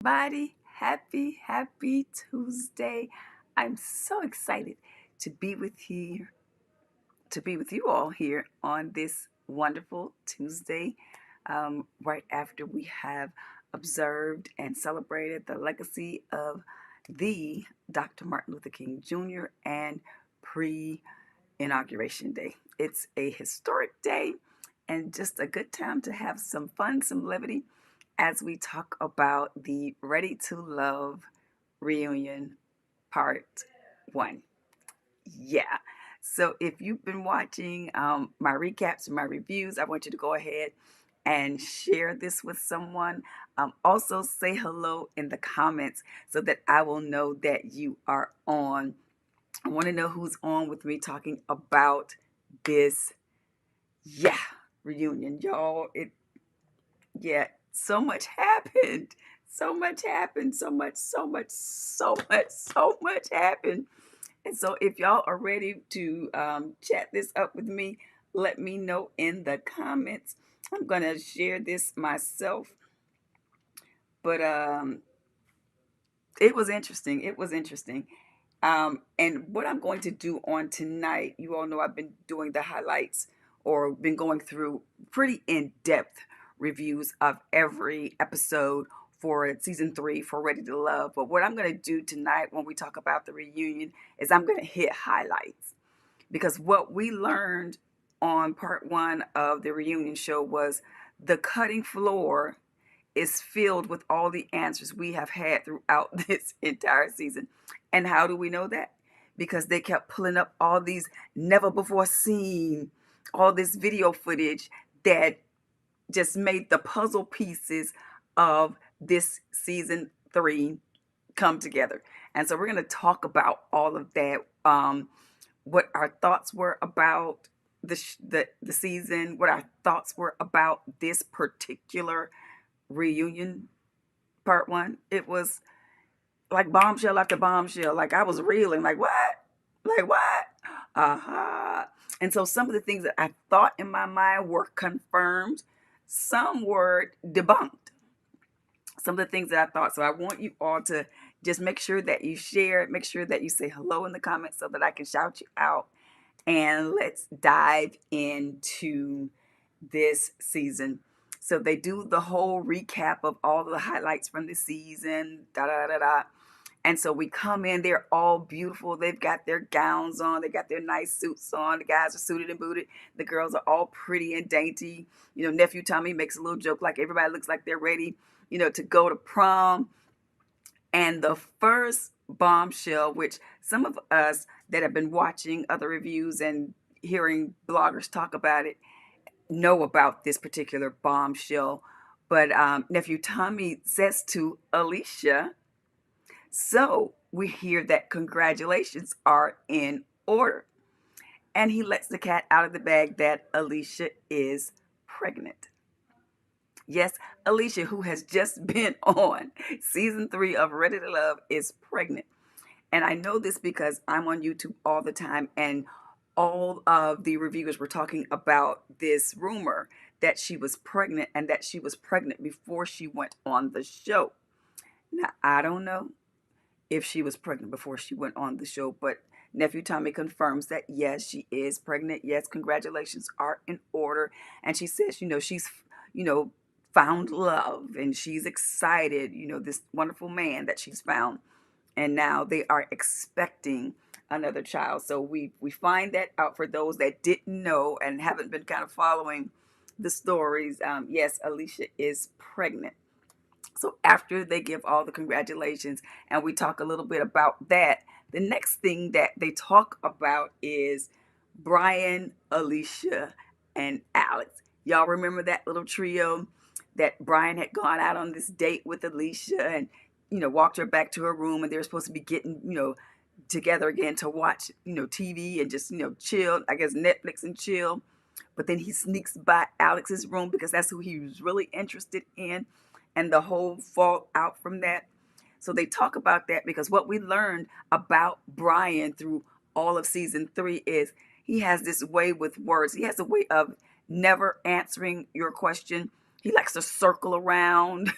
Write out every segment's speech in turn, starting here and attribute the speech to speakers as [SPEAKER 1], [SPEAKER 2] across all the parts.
[SPEAKER 1] Everybody, happy Tuesday. I'm so excited to be with you all here on this wonderful Tuesday, right after we have observed and celebrated the legacy of the Dr. Martin Luther King Jr. and pre-inauguration day. It's a historic day and just a good time to have some fun, some levity as we talk about the Ready to Love reunion part one. Yeah. So if you've been watching my recaps and my reviews, I want you to go ahead and share this with someone. Also, say hello in the comments so that I will know that you are on. I want to know who's on with me talking about this, yeah, reunion, y'all. Yeah, so much happened. So much happened. So much happened. And so, if y'all are ready to chat this up with me, let me know in the comments. I'm going to share this myself. But it was interesting. It was interesting. And what I'm going to do on tonight, you all know I've been doing the highlights or been going through pretty in depth reviews of every episode for season three for Ready to Love. But what I'm going to do tonight when we talk about the reunion is I'm going to hit highlights because what we learned on part one of the reunion show was the cutting floor is filled with all the answers we have had throughout this entire season. And how do we know that? Because they kept pulling up all these never before seen, all this video footage that just made the puzzle pieces of this season three come together. And so we're going to talk about all of that, what our thoughts were about the season, what our thoughts were about this particular reunion part one. It was like bombshell after bombshell. Like I was reeling, like what? Like what? Uh-huh. And so some of the things that I thought in my mind were confirmed, some were debunked. Some of the things that I thought. So I want you all to just make sure that you share, make sure that you say hello in the comments so that I can shout you out. And let's dive into this season. So they do the whole recap of all the highlights from the season, da da da da. And so we come in, they're all beautiful. They've got their gowns on, they got their nice suits on. The guys are suited and booted. The girls are all pretty and dainty. You know, nephew Tommy makes a little joke like everybody looks like they're ready, to go to prom. And the first bombshell, which some of us that have been watching other reviews and hearing bloggers talk about it, know about this particular bombshell. But nephew Tommy says to Alicia, so we hear that congratulations are in order. And he lets the cat out of the bag that Alicia is pregnant. Yes, Alicia, who has just been on season three of Ready to Love, is pregnant. And I know this because I'm on YouTube all the time, and all of the reviewers were talking about this rumor that she was pregnant and that she was pregnant before she went on the show. Now, I don't know if she was pregnant before she went on the show, but nephew Tommy confirms that yes, she is pregnant. Yes, congratulations are in order. And she says, she's, you know, found love and she's excited, this wonderful man that she's found. And now they are expecting another child. So we find that out for those that didn't know and haven't been kind of following the stories. Yes, Alicia is pregnant. So after they give all the congratulations and we talk a little bit about that, the next thing that they talk about is Brian, Alicia, and Alex. Y'all remember that little trio that Brian had gone out on this date with Alicia and, walked her back to her room and they were supposed to be getting, together again to watch, TV and just, chill, I guess Netflix and chill. But then he sneaks by Alex's room because that's who he was really interested in, and the whole fallout from that. So they talk about that because what we learned about Brian through all of season three is he has this way with words. He has a way of never answering your question. He likes to circle around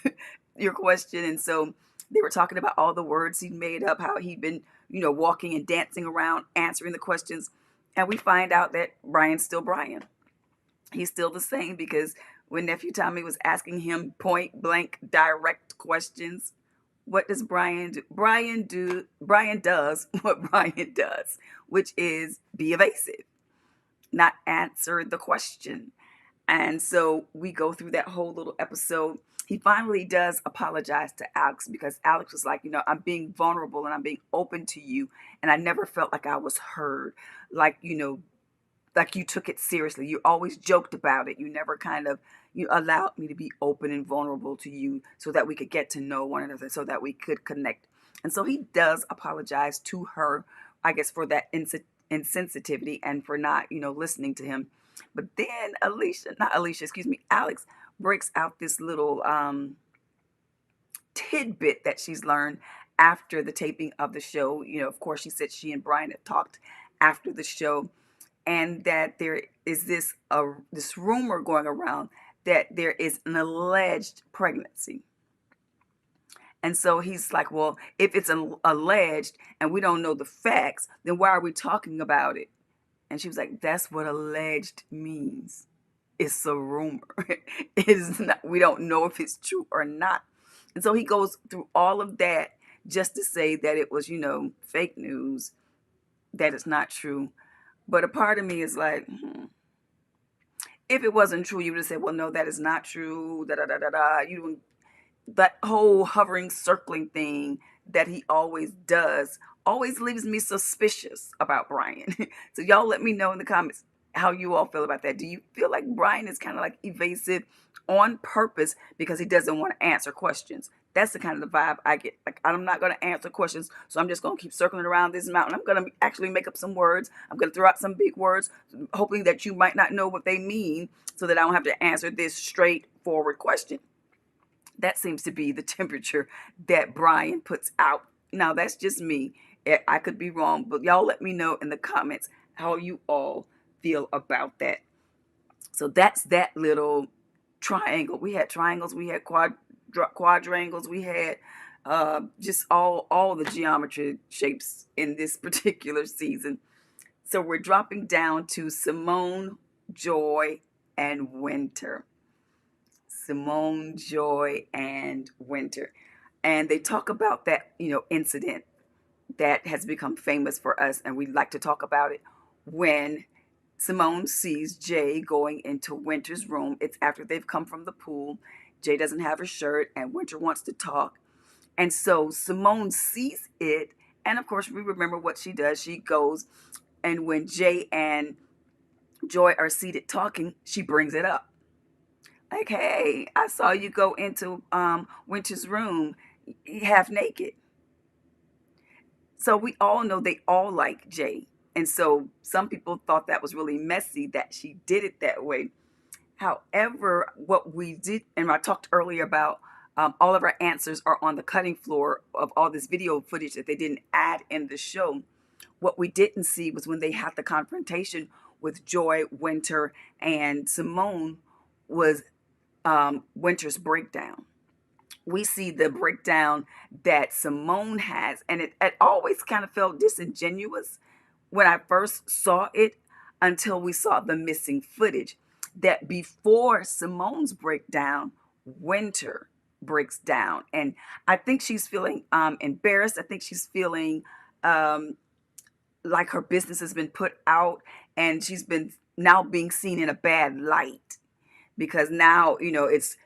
[SPEAKER 1] your question. And so they were talking about all the words he'd made up, how he'd been, walking and dancing around answering the questions. And we find out that Brian's still Brian. He's still the same because when Nephew Tommy was asking him point blank direct questions, what does Brian do? Brian does what Brian does, which is be evasive, not answer the question. And so we go through that whole little episode. He finally does apologize to Alex because Alex was like, I'm being vulnerable and I'm being open to you. And I never felt like I was heard. Like, like you took it seriously. You always joked about it. You never you allowed me to be open and vulnerable to you so that we could get to know one another, so that we could connect. And so he does apologize to her, I guess, for that insensitivity and for not, listening to him. But then Alex breaks out this little tidbit that she's learned after the taping of the show. Of course, she said she and Brian had talked after the show, and that there is this rumor going around that there is an alleged pregnancy. And so he's like, well, if it's alleged and we don't know the facts, then why are we talking about it? And she was like, that's what alleged means. It's a rumor. It is not, we don't know if it's true or not. And so he goes through all of that just to say that it was, fake news, that it's not true. But a part of me is like, if it wasn't true, you would have said, well, no, that is not true. Da da da da da. That whole hovering, circling thing that he always does always leaves me suspicious about Brian. So y'all let me know in the comments how you all feel about that. Do you feel like Brian is kind of like evasive on purpose because he doesn't want to answer questions? That's the kind of the vibe I get. Like, I'm not going to answer questions, so I'm just going to keep circling around this mountain. I'm going to actually make up some words. I'm going to throw out some big words, hoping that you might not know what they mean, so that I don't have to answer this straightforward question. That seems to be the temperature that Brian puts out. Now, that's just me. I could be wrong, but y'all let me know in the comments how you all feel about that. So that's that little triangle. We had triangles, we had quadrangles, we had just all the geometry shapes in this particular season. So we're dropping down to Simone, Joy, and Winter. Simone, Joy, and Winter. And they talk about that, incident that has become famous for us, and we like to talk about it when Simone sees Jay going into Winter's room. It's after they've come from the pool. Jay doesn't have her shirt, and Winter wants to talk. And so Simone sees it, and of course, we remember what she does. She goes, and when Jay and Joy are seated talking, she brings it up. Like, hey, I saw you go into Winter's room half naked. So we all know they all like Jay. And so some people thought that was really messy that she did it that way. However, what we did, and I talked earlier about all of our answers are on the cutting floor of all this video footage that they didn't add in the show. What we didn't see was when they had the confrontation with Joy, Winter, and Simone was Winter's breakdown. We see the breakdown that Simone has, and it always kind of felt disingenuous when I first saw it until we saw the missing footage. That before Simone's breakdown, Winter breaks down, and I think she's feeling embarrassed. I think she's feeling like her business has been put out, and she's been now being seen in a bad light because now it's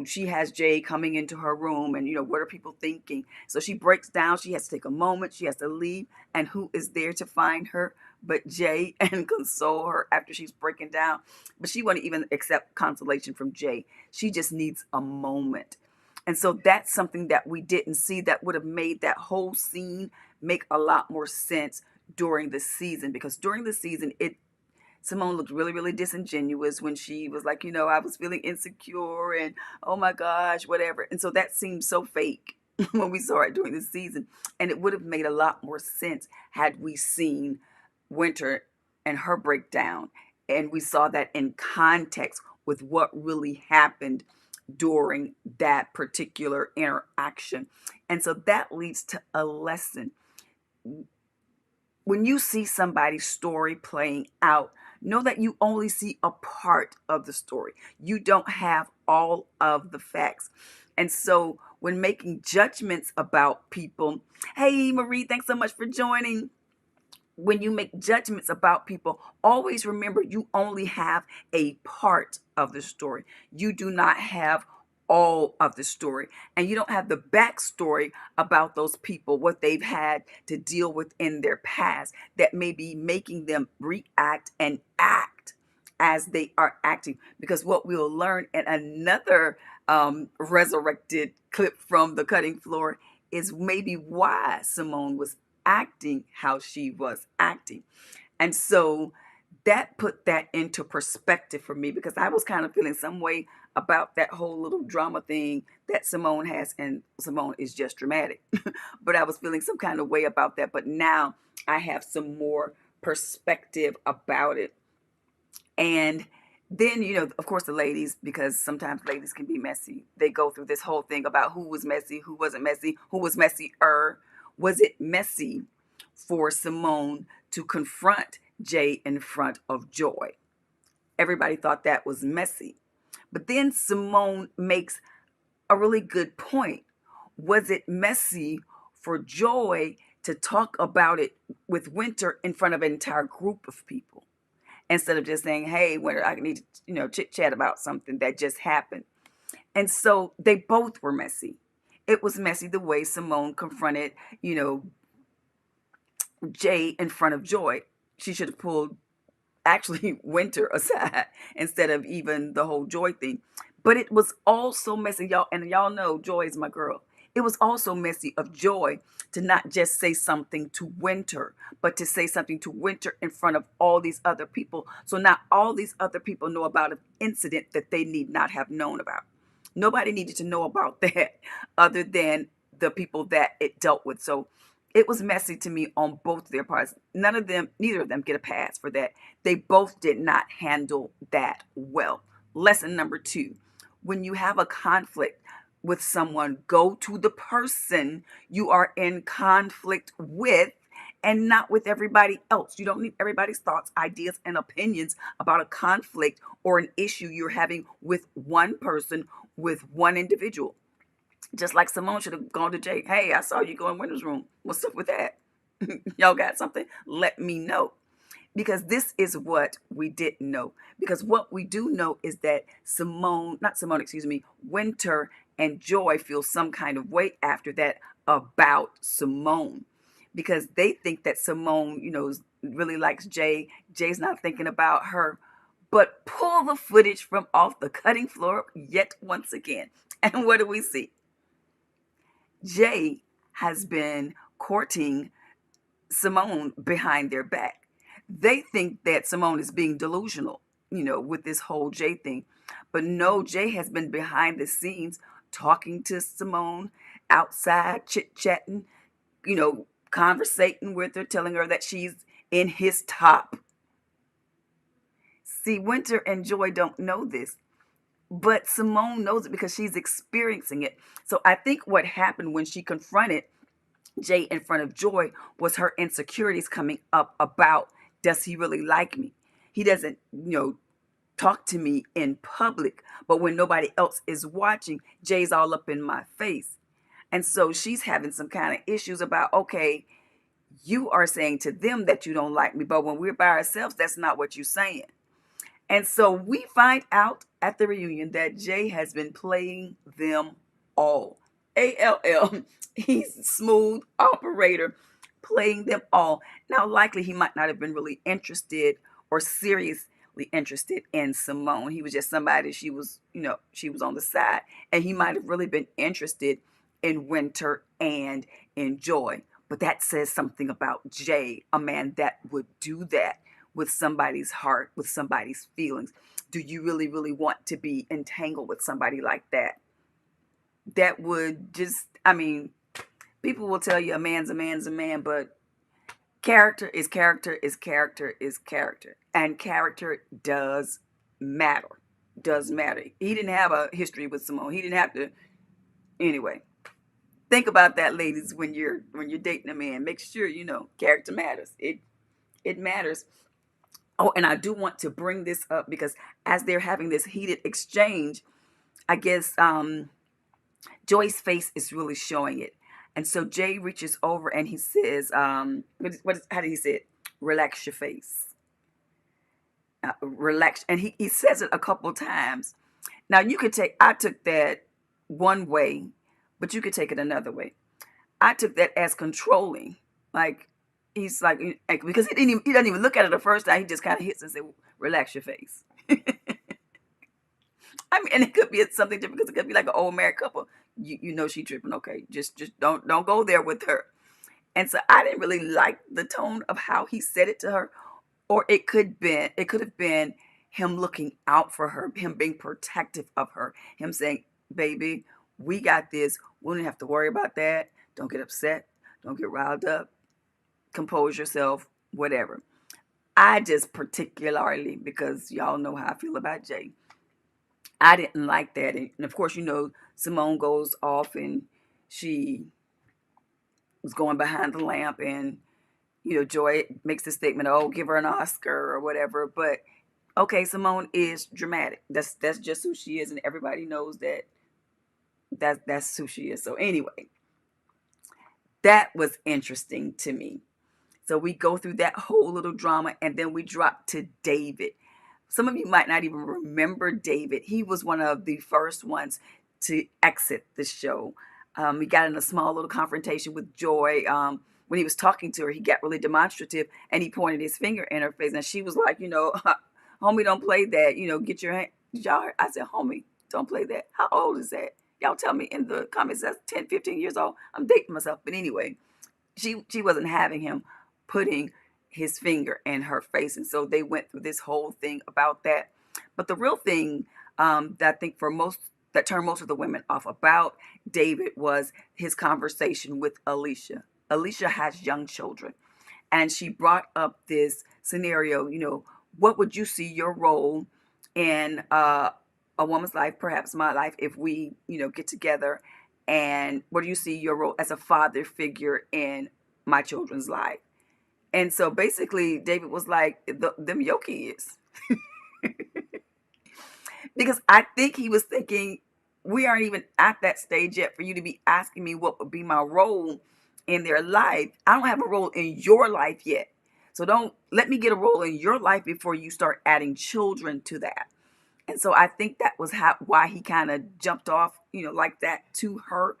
[SPEAKER 1] she has Jay coming into her room, and what are people thinking? So she breaks down. She has to take a moment. She has to leave, and who is there to find her but Jay and console her after she's breaking down? But she won't even accept consolation from Jay. She just needs a moment. And so that's something that we didn't see that would have made that whole scene make a lot more sense during the season, because during the season Simone looked really, really disingenuous when she was like, I was feeling insecure and oh my gosh, whatever. And so that seemed so fake when we saw it during the season. And it would have made a lot more sense had we seen Winter and her breakdown. And we saw that in context with what really happened during that particular interaction. And so that leads to a lesson. When you see somebody's story playing out, know that you only see a part of the story. You don't have all of the facts. And so when making judgments about people, hey, Marie, thanks so much for joining. When you make judgments about people, always remember you only have a part of the story. You do not have all of the story, and you don't have the backstory about those people, what they've had to deal with in their past that may be making them react and act as they are acting. Because what we'll learn in another resurrected clip from the cutting floor is maybe why Simone was acting how she was acting. And so that put that into perspective for me, because I was kind of feeling some way about that whole little drama thing that Simone has. And Simone is just dramatic. But I was feeling some kind of way about that. But now I have some more perspective about it. And then, of course, the ladies, because sometimes ladies can be messy. They go through this whole thing about who was messy, who wasn't messy, who was messier. Was it messy for Simone to confront Jay in front of Joy? Everybody thought that was messy. But then Simone makes a really good point. Was it messy for Joy to talk about it with Winter in front of an entire group of people, instead of just saying, hey, Winter, I need to, chit chat about something that just happened? And so they both were messy. It was messy the way Simone confronted, Jay in front of Joy. She should have pulled actually Winter aside instead of even the whole Joy thing. But it was also messy, y'all, and y'all know Joy is my girl. It was also messy of Joy to not just say something to Winter, but to say something to Winter in front of all these other people. So now all these other people know about an incident that they need not have known about. Nobody needed to know about that other than the people that it dealt with. So it was messy to me on both their parts. Neither of them get a pass for that. They both did not handle that well. Lesson number 2, when you have a conflict with someone, go to the person you are in conflict with and not with everybody else. You don't need everybody's thoughts, ideas, and opinions about a conflict or an issue you're having with one person, with one individual. Just like Simone should have gone to Jay. Hey, I saw you go in Winter's room. What's up with that? Y'all got something? Let me know. Because this is what we didn't know. Because what we do know is that Winter and Joy feel some kind of way after that about Simone. Because they think that Simone, really likes Jay. Jay's not thinking about her. But pull the footage from off the cutting floor yet once again. And what do we see? Jay has been courting Simone behind their back. They think that Simone is being delusional, with this whole Jay thing. But no, Jay has been behind the scenes talking to Simone outside, chit-chatting, conversating with her, telling her that she's in his top. See, Winter and Joy don't know this, but Simone knows it because she's experiencing it. So I think what happened when she confronted Jay in front of Joy was her insecurities coming up about, does he really like me? He doesn't, talk to me in public, but when nobody else is watching, Jay's all up in my face. And so she's having some kind of issues about, okay, you are saying to them that you don't like me, but when we're by ourselves, that's not what you're saying. And so we find out at the reunion that Jay has been playing them all. ALL. He's a smooth operator, playing them all. Now, likely he might not have been really interested or seriously interested in Simone. He was just somebody she was on the side. And he might have really been interested in Winter and in Joy. But that says something about Jay, a man that would do that with somebody's heart, with somebody's feelings. Do you really, really want to be entangled with somebody like that? That would just, people will tell you a man's a man's a man, but character is character is character is character. And character does matter. does matter. He didn't have a history with Simone. He didn't have to. Anyway, think about that, ladies, when you're dating a man. Make sure character matters. It matters. Oh, and I do want to bring this up because as they're having this heated exchange, I guess Joy's face is really showing it. And so Jay reaches over and he says, how did he say it? Relax your face. Relax. And he says it a couple times. Now I took that one way, but you could take it another way. I took that as controlling. Like, he's like, because he doesn't even look at it the first time. He just kind of hits and says, relax your face. I mean, and it could be something different because it could be like an old married couple. You know she tripping. Okay, just don't go there with her. And so I didn't really like the tone of how he said it to her, or it could have been him looking out for her, him being protective of her, him saying, "Baby, we got this. We don't have to worry about that. Don't get upset. Don't get riled up. Compose yourself. Whatever." I just particularly, because y'all know how I feel about Jay, I didn't like that. And of course, Simone goes off and she was going behind the lamp, and Joy makes the statement, "Oh, give her an Oscar or whatever." But okay, Simone is dramatic. That's just who she is, and everybody knows that's who she is. So anyway, that was interesting to me. So we go through that whole little drama, and then we drop to David. Some of you might not even remember David. He was one of the first ones to exit the show. He got in a small little confrontation with Joy. When he was talking to her, he got really demonstrative and he pointed his finger in her face. And she was like, homie, don't play that. Get your hand. Y'all, I said, homie, don't play that. How old is that? Y'all tell me in the comments. That's 10, 15 years old. I'm dating myself. But anyway, she wasn't having him putting his finger in her face. And so they went through this whole thing about that. But the real thing that I think that turned most of the women off about David was his conversation with Alicia. Alicia has young children, and she brought up this scenario. What would you see your role in a woman's life, perhaps my life, if we, get together? And what do you see your role as a father figure in my children's life? And so basically, David was like, them your kids. Because I think he was thinking, we aren't even at that stage yet for you to be asking me what would be my role in their life. I don't have a role in your life yet. So don't let me get a role in your life before you start adding children to that. And so I think that was why he kind of jumped off, like that to her.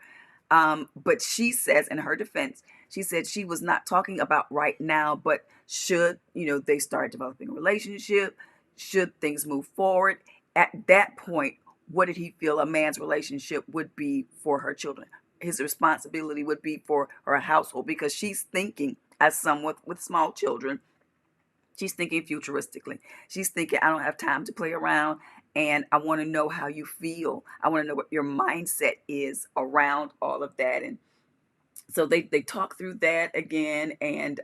[SPEAKER 1] But she says, in her defense, she said she was not talking about right now, but should, they start developing a relationship, should things move forward, at that point, what did he feel a man's relationship would be for her children? His responsibility would be for her household, because she's thinking, as someone with small children, she's thinking futuristically. She's thinking, I don't have time to play around, and I want to know how you feel. I want to know what your mindset is around all of that. And so they talk through that again, and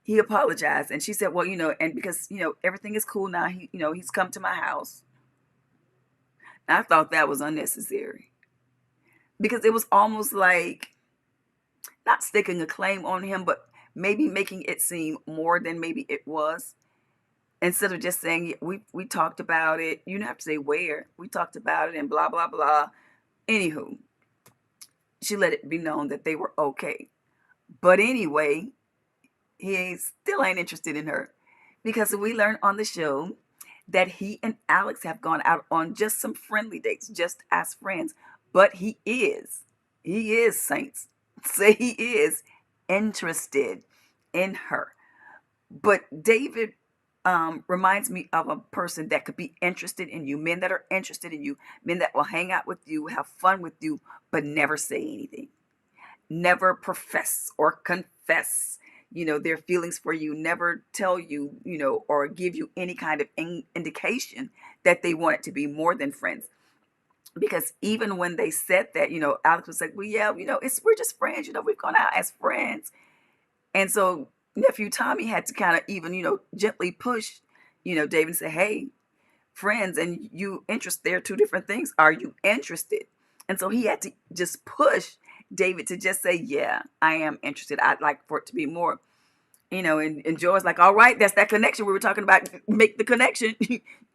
[SPEAKER 1] he apologized, and she said, well, and because everything is cool now, he's come to my house. And I thought that was unnecessary, because it was almost like not sticking a claim on him, but maybe making it seem more than maybe it was. Instead of just saying, we talked about it. You don't have to say where. We talked about it and blah, blah, blah. Anywho, she let it be known that they were okay. But anyway, he still ain't interested in her, because we learned on the show that he and Alex have gone out on just some friendly dates, just as friends. But he is, saints, say he is interested in her. But David reminds me of a person that could be interested in you, men that are interested in you, men that will hang out with you, have fun with you, but never say anything, never profess or confess their feelings for you, never tell you, or give you any kind of indication that they want it to be more than friends. Because even when they said that, Alex was like, well, yeah, we're just friends, we've gone out as friends. And so nephew Tommy had to kind of even, gently push, David, and say, hey, friends and you interest. They're two different things. Are you interested? And so he had to just push David to just say, yeah, I am interested. I'd like for it to be more, and Joy's like, all right, that's that connection we were talking about. Make the connection.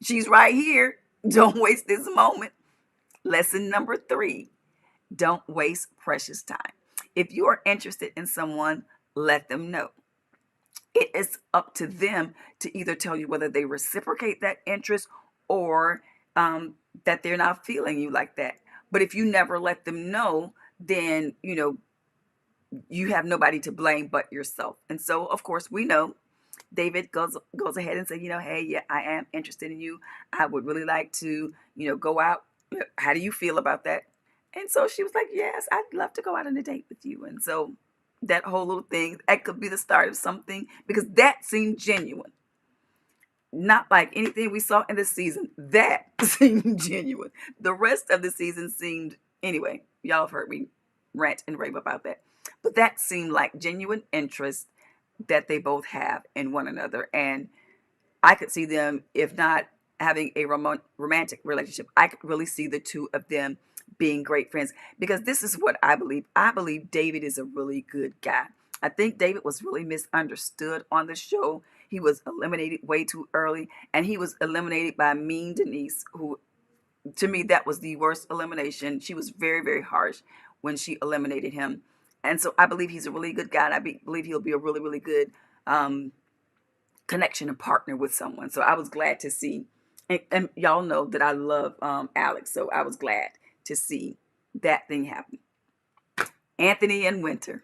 [SPEAKER 1] She's right here. Don't waste this moment. Lesson number 3, don't waste precious time. If you are interested in someone, let them know. It is up to them to either tell you whether they reciprocate that interest or that they're not feeling you like that. But if you never let them know, then, you have nobody to blame but yourself. And so, of course, we know David goes ahead and say, hey, yeah, I am interested in you. I would really like to, go out. How do you feel about that? And so she was like, yes, I'd love to go out on a date with you. And so that whole little thing, that could be the start of something, because that seemed genuine. Not like anything we saw in the season. That seemed genuine. The rest of the season seemed, anyway, y'all have heard me rant and rave about that. But that seemed like genuine interest that they both have in one another. And I could see them, if not having a romantic relationship, I could really see the two of them being great friends, because this is what I believe. I believe David is a really good guy. I think David was really misunderstood on the show. He was eliminated way too early, and he was eliminated by Mean Denise, who, to me, that was the worst elimination. She was very, very harsh when she eliminated him. And so I believe he's a really good guy, and I believe he'll be a really, really good connection and partner with someone. So I was glad to see, and y'all know that I love Alex, so I was glad to see that thing happen. Anthony and Winter.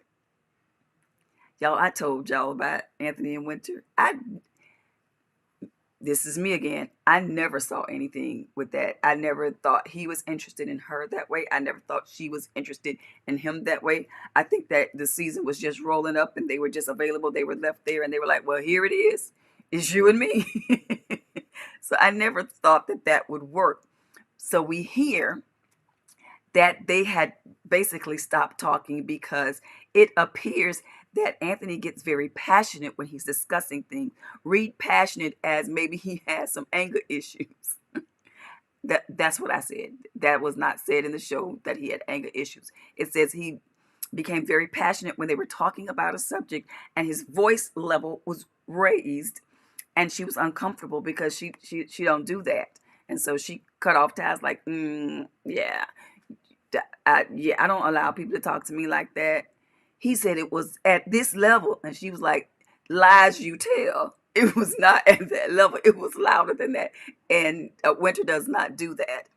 [SPEAKER 1] Y'all, I told y'all about Anthony and Winter. This is me again. I never saw anything with that. I never thought he was interested in her that way. I never thought she was interested in him that way. I think that the season was just rolling up and they were just available. They were left there and they were like, well, here it is. It's you and me. So I never thought that that would work. So we hear that they had basically stopped talking because it appears that Anthony gets very passionate when he's discussing things. Read passionate as maybe he has some anger issues. That's what I said. That was not said in the show that he had anger issues. It says he became very passionate when they were talking about a subject and his voice level was raised, and she was uncomfortable because she don't do that. And so she cut off ties like, yeah, I don't allow people to talk to me like that. He said it was at this level, and she was like, lies you tell. It was not at that level. It was louder than that. And Winter does not do that.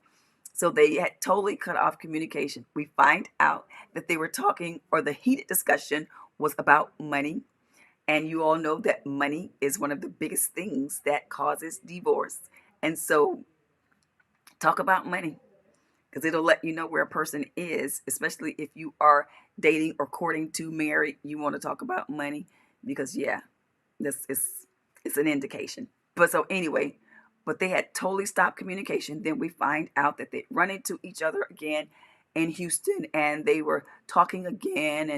[SPEAKER 1] So they had totally cut off communication. We find out that they were talking, or the heated discussion was about money. And you all know that money is one of the biggest things that causes divorce. And so talk about money, because it'll let you know where a person is, especially if you are dating or courting to marry. You want to talk about money because, yeah, this is it's an indication. But so anyway, but they had totally stopped communication. Then we find out that they run into each other again in Houston, and they were talking again,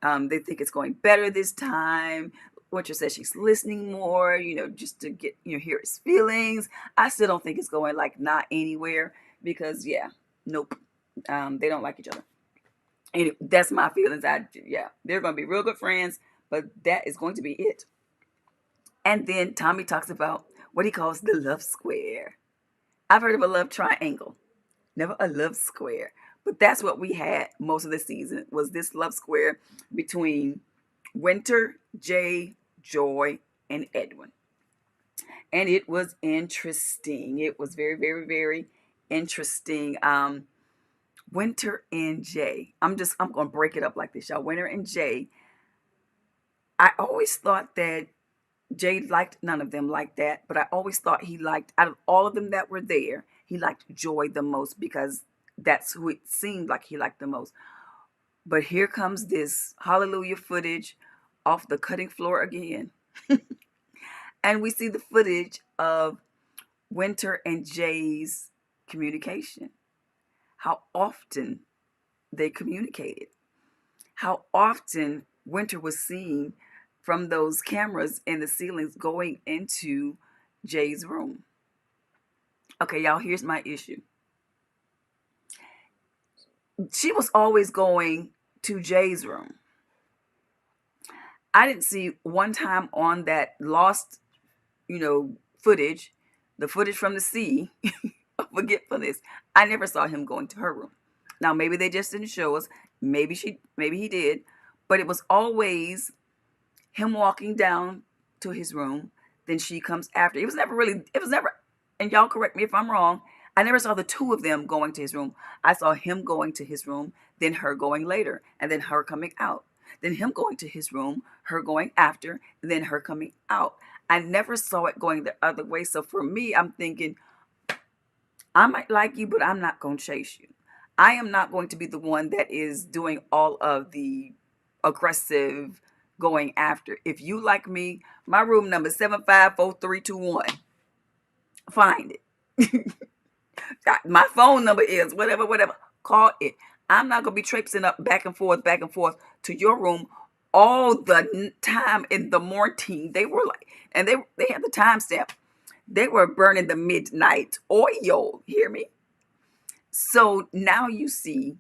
[SPEAKER 1] and they think it's going better this time. Winter says she's listening more, just to get, hear his feelings. I still don't think it's going like not anywhere because, yeah, nope. They don't like each other. And that's my feelings. Yeah, they're going to be real good friends, but that is going to be it. And then Tommy talks about what he calls the love square. I've heard of a love triangle, never a love square. But that's what we had most of the season, was this love square between Winter, Jay, Joy, and Edwin. And it was interesting. It was very, very, very interesting. Winter and Jay. I'm going to break it up like this, y'all. Winter and Jay. I always thought that Jay liked none of them like that, but I always thought he liked, out of all of them that were there, he liked Joy the most, because that's who it seemed like he liked the most. But here comes this hallelujah footage off the cutting floor again. And we see the footage of Winter and Jay's communication. How often they communicated. How often Winter was seen from those cameras in the ceilings going into Jay's room. Okay, y'all, here's my issue. She was always going to Jay's room. I didn't see one time on that lost, footage, the footage from the sea of forgetfulness. I never saw him going to her room. Now maybe they just didn't show us. Maybe he did, but it was always him walking down to his room. Then she comes after. It was never, and y'all correct me if I'm wrong. I never saw the two of them going to his room. I saw him going to his room, then her going later, and then her coming out. Then him going to his room, her going after, and then her coming out. I never saw it going the other way. So for me, I'm thinking, I might like you, but I'm not going to chase you. I am not going to be the one that is doing all of the aggressive going after. If you like me, my room number 754321. Find it. My phone number is whatever. Call it. I'm not gonna be traipsing up back and forth to your room all the time in the morning. They were like, and they had the timestamp. They were burning the midnight oil. Hear me? So now you see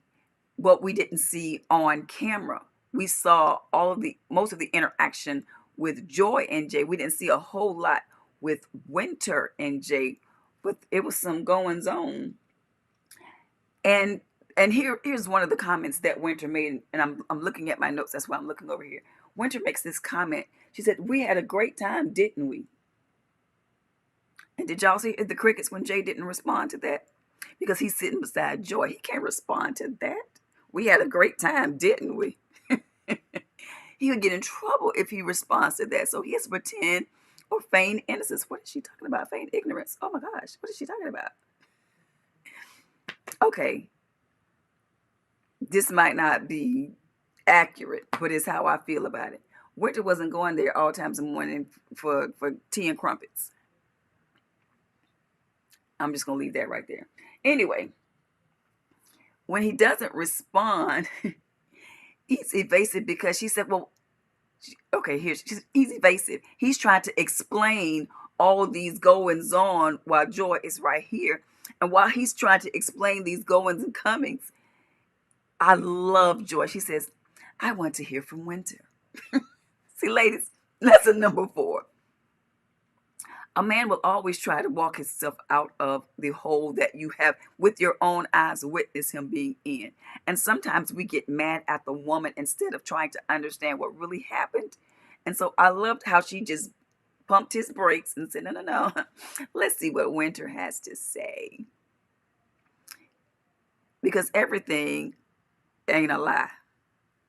[SPEAKER 1] what we didn't see on camera. We saw most of the interaction with Joy and Jay. We didn't see a whole lot with Winter and Jay, but it was some goings on. And here's one of the comments that Winter made, and I'm looking at my notes. That's why I'm looking over here. Winter makes this comment. She said, "We had a great time, didn't we?" And did y'all see the crickets when Jay didn't respond to that? Because he's sitting beside Joy. He can't respond to that. We had a great time, didn't we? He would get in trouble if he responds to that. So he has to pretend or feign innocence. What is she talking about? Feign ignorance. Oh my gosh. What is she talking about? Okay. This might not be accurate, but it's how I feel about it. Winter wasn't going there all times in the morning for tea and crumpets. I'm just going to leave that right there. Anyway, when he doesn't respond, he's evasive because she said, well, okay, he's evasive. He's trying to explain all these goings on while Joy is right here. And while he's trying to explain these goings and comings, I love Joy. She says, I want to hear from Winter. See, ladies, lesson number 4. A man will always try to walk himself out of the hole that you have with your own eyes witness him being in. And sometimes we get mad at the woman instead of trying to understand what really happened. And so I loved how she just pumped his brakes and said, no. Let's see what Winter has to say. Because everything ain't a lie.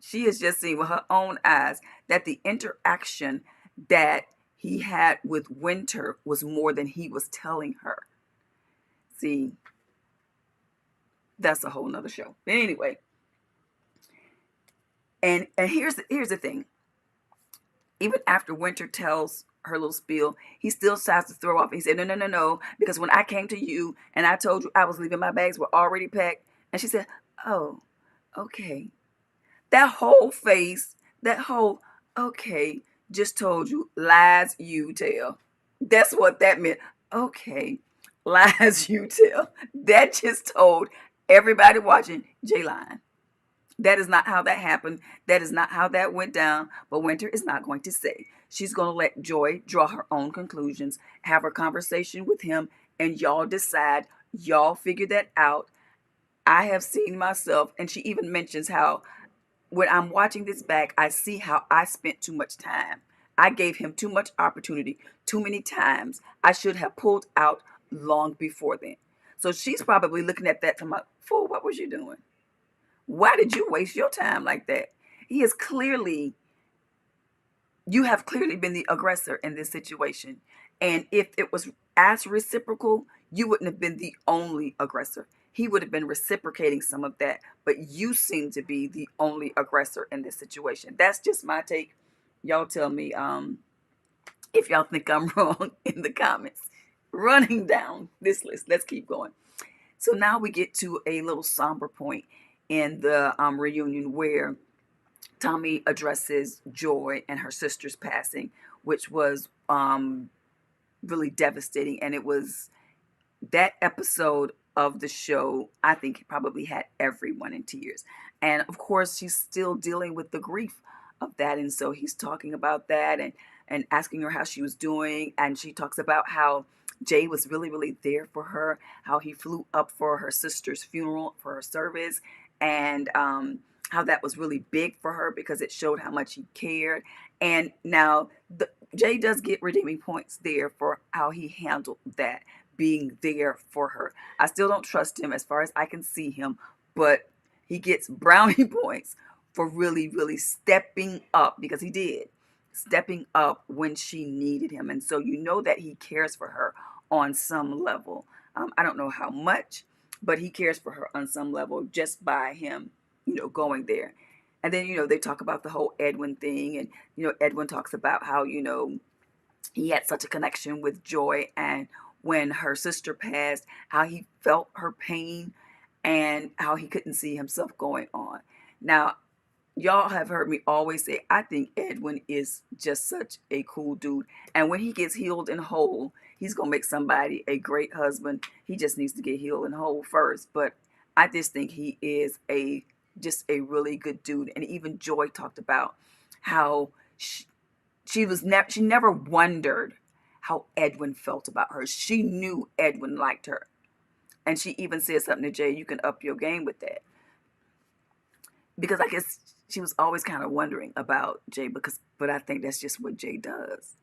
[SPEAKER 1] She has just seen with her own eyes that the interaction that he had with Winter was more than he was telling her. See, that's a whole nother show. But anyway, and here's the thing. Even after Winter tells her little spiel, he still tries to throw off. He said, no, because when I came to you and I told you I was leaving, my bags were already packed. And she said, oh, okay. That whole face, that whole, okay, just told you, lies you tell. That's what that meant. Okay, lies you tell. That just told everybody watching, Jay lying. That is not how that happened. That is not how that went down. But Winter is not going to say. She's going to let Joy draw her own conclusions, have a conversation with him, and y'all decide. Y'all figure that out. I have seen myself, and she even mentions how when I'm watching this back, I see how I spent too much time. I gave him too much opportunity, too many times. I should have pulled out long before then. So she's probably looking at that from a fool, what was you doing? Why did you waste your time like that? He is clearly, you have clearly been the aggressor in this situation. And if it was as reciprocal, you wouldn't have been the only aggressor. He would have been reciprocating some of that, but you seem to be the only aggressor in this situation. That's just my take. Y'all tell me if y'all think I'm wrong in the comments. Running down this list. Let's keep going. So now we get to a little somber point in the reunion where Tommy addresses Joy and her sister's passing, which was really devastating. And it was that episode of the show, I think, probably had everyone in tears. And of course, she's still dealing with the grief of that. And so he's talking about that and asking her how she was doing. And she talks about how Jay was really, really there for her, how he flew up for her sister's funeral, for her service, and how that was really big for her because it showed how much he cared. And now Jay does get redeeming points there for how he handled that, being there for her. I still don't trust him as far as I can see him, but he gets brownie points for really, really stepping up because he did. Stepping up when she needed him. And so you know that he cares for her on some level. I don't know how much, but he cares for her on some level just by him, going there. And then, they talk about the whole Edwin thing. And, Edwin talks about how, he had such a connection with Joy, and when her sister passed, how he felt her pain and how he couldn't see himself going on. Now, y'all have heard me always say, I think Edwin is just such a cool dude. And when he gets healed and whole, he's going to make somebody a great husband. He just needs to get healed and whole first. But I just think he is just a really good dude. And even Joy talked about how she never wondered how Edwin felt about her. She knew Edwin liked her. And she even said something to Jay, you can up your game with that. Because I guess she was always kind of wondering about Jay, but I think that's just what Jay does.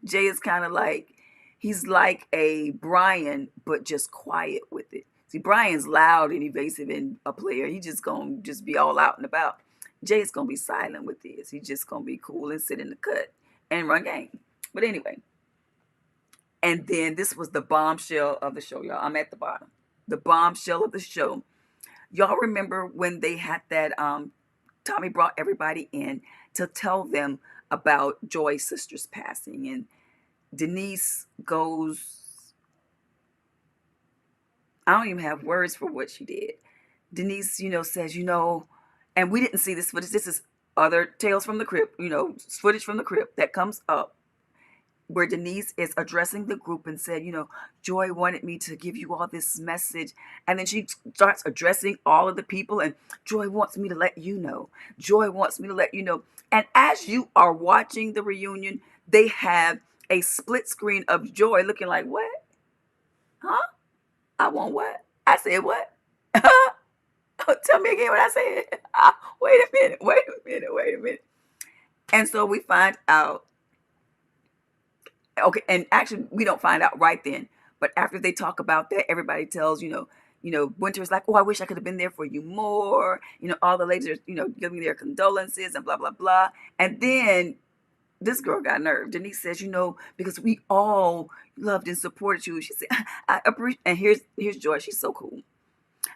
[SPEAKER 1] Jay is kind of like, he's like a Brian, but just quiet with it. See, Brian's loud and evasive and a player. He just gonna just be all out and about. Jay's gonna be silent with this. He's just gonna be cool and sit in the cut and run game. But anyway, and then this was the bombshell of the show, y'all. I'm at the bottom. The bombshell of the show. Y'all remember when they had that? Tommy brought everybody in to tell them about Joy's sister's passing, and Denise goes. I don't even have words for what she did. Denise, says, and we didn't see this footage. This is other tales from the crypt, footage from the crypt that comes up where Denise is addressing the group and said, Joy wanted me to give you all this message. And then she starts addressing all of the people, and Joy wants me to let you know. Joy wants me to let you know. And as you are watching the reunion, they have a split screen of Joy looking like, what? Huh? I want what? I said what? Tell me again what I said. Wait a minute. And so we find out. Okay, and actually we don't find out right then. But after they talk about that, everybody tells, Winter's like, oh, I wish I could have been there for you more. All the ladies are, giving their condolences and blah, blah, blah. And then this girl got nerve. Denise says, because we all loved and supported you. She said, I appreciate, and here's Joy. She's so cool.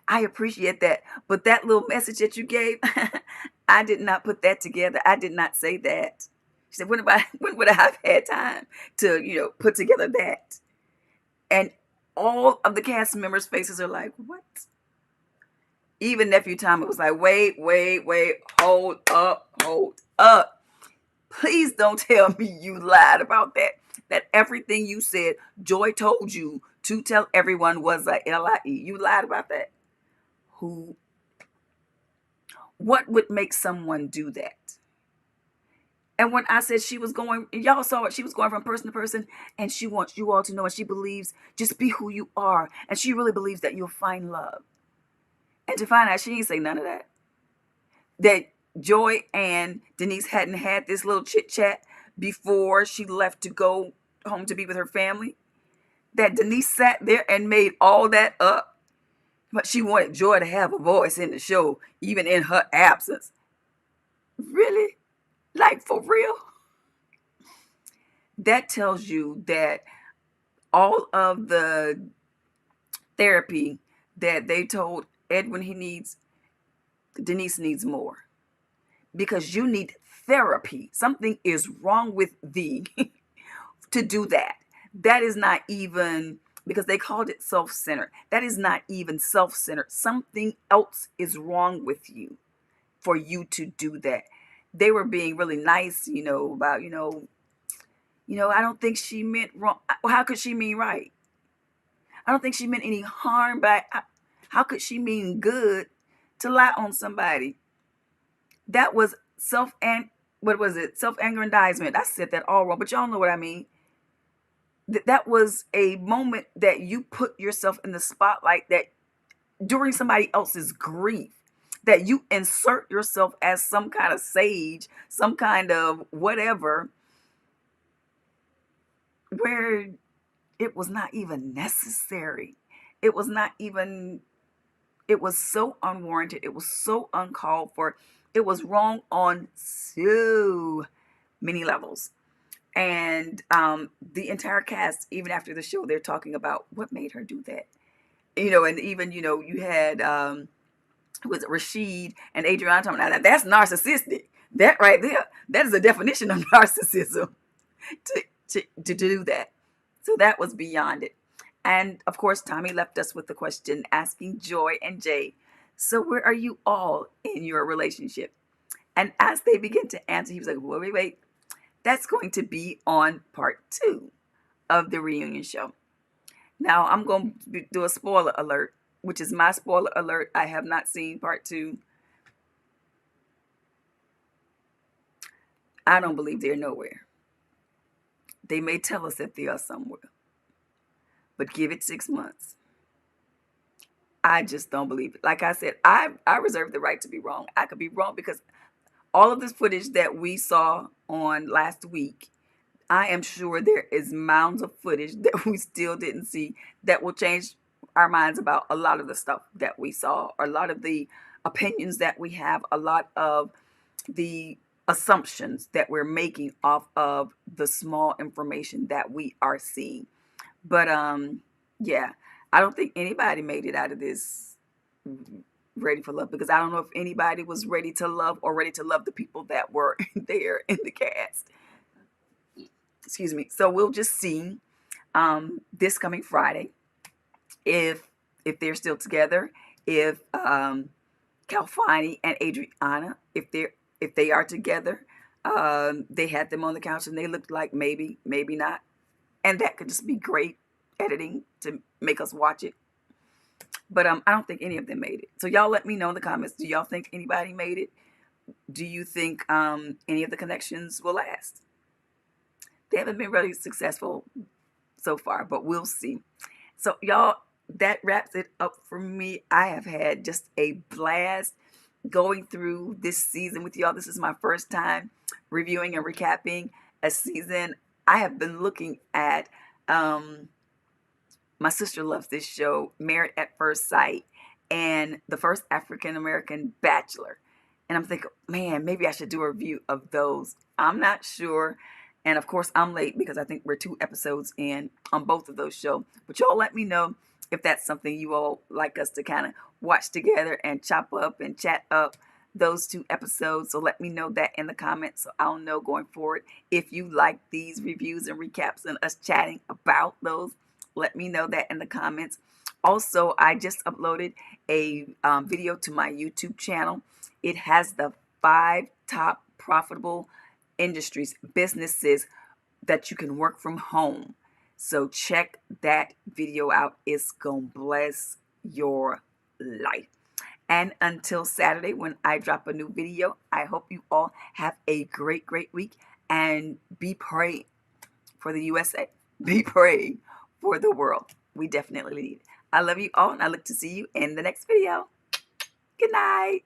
[SPEAKER 1] I appreciate that. But that little message that you gave, I did not put that together. I did not say that. She said, when would I have had time to, put together that? And all of the cast members' faces are like, what? Even Nephew Tommy was like, wait, hold up. Please don't tell me you lied about that. That everything you said, Joy told you to tell everyone was a LIE. You lied about that. What would make someone do that? And when I said she was going, y'all saw it, she was going from person to person, and she wants you all to know, and she believes, just be who you are. And she really believes that you'll find love. And to find out she didn't say none of that. That Joy and Denise hadn't had this little chit chat before she left to go home to be with her family. That Denise sat there and made all that up. But she wanted Joy to have a voice in the show, even in her absence. Really? Like, for real? That tells you that all of the therapy that they told Edwin he needs, Denise needs more. Because you need therapy. Something is wrong with thee to do that. That is not even, because they called it self-centered. That is not even self-centered. Something else is wrong with you for you to do that. They were being really nice, about, I don't think she meant wrong. How could she mean right? I don't think she meant any harm, but how could she mean good to lie on somebody? That was what was it? Self-aggrandizement. I said that all wrong, but y'all know what I mean. That was a moment that you put yourself in the spotlight, that during somebody else's grief, that you insert yourself as some kind of sage, some kind of whatever, where it was not even necessary. It was not even, it was so unwarranted. It was so uncalled for. It was wrong on so many levels. And the entire cast, even after the show, they're talking about what made her do that. And even, you had, was it Rashid and Adriana talking about, that's narcissistic. That right there, that is a definition of narcissism to do that. So that was beyond it. And of course, Tommy left us with the question asking Joy and Jay, so where are you all in your relationship? And as they begin to answer, he was like, wait. That's going to be on part 2 of the reunion show. Now, I'm going to do a spoiler alert, which is my spoiler alert. I have not seen part 2. I don't believe they're nowhere. They may tell us that they are somewhere, but give it 6 months. I just don't believe it. Like I said, I reserve the right to be wrong. I could be wrong because all of this footage that we saw on last week, I am sure there is mounds of footage that we still didn't see that will change our minds about a lot of the stuff that we saw, or a lot of the opinions that we have, a lot of the assumptions that we're making off of the small information that we are seeing. But yeah, I don't think anybody made it out of this ready for love, because I don't know if anybody was ready to love or ready to love the people that were there in the cast. Excuse me. So we'll just see this coming Friday if they're still together, if Calfani and Adriana, if they are together. They had them on the couch and they looked like maybe not, and that could just be great editing to make us watch it. But I don't think any of them made it. So y'all let me know in the comments. Do y'all think anybody made it? Do you think any of the connections will last? They haven't been really successful so far, but we'll see. So y'all, that wraps it up for me. I have had just a blast going through this season with y'all. This is my first time reviewing and recapping a season. I have been looking at my sister loves this show, Married at First Sight, and the first African American Bachelor. And I'm thinking, man, maybe I should do a review of those. I'm not sure. And of course, I'm late because I think we're 2 episodes in on both of those shows. But y'all let me know if that's something you all like us to kind of watch together and chop up and chat up those 2 episodes. So let me know that in the comments so I'll know going forward if you like these reviews and recaps and us chatting about those. Let me know that in the comments. Also, I just uploaded a video to my YouTube channel. It has the 5 top profitable industries, businesses that you can work from home. So check that video out. It's gonna bless your life. And until Saturday when I drop a new video, I hope you all have a great week, and be praying for the USA. Be praying for the world. We definitely need it. I love you all, and I look to see you in the next video. Good night.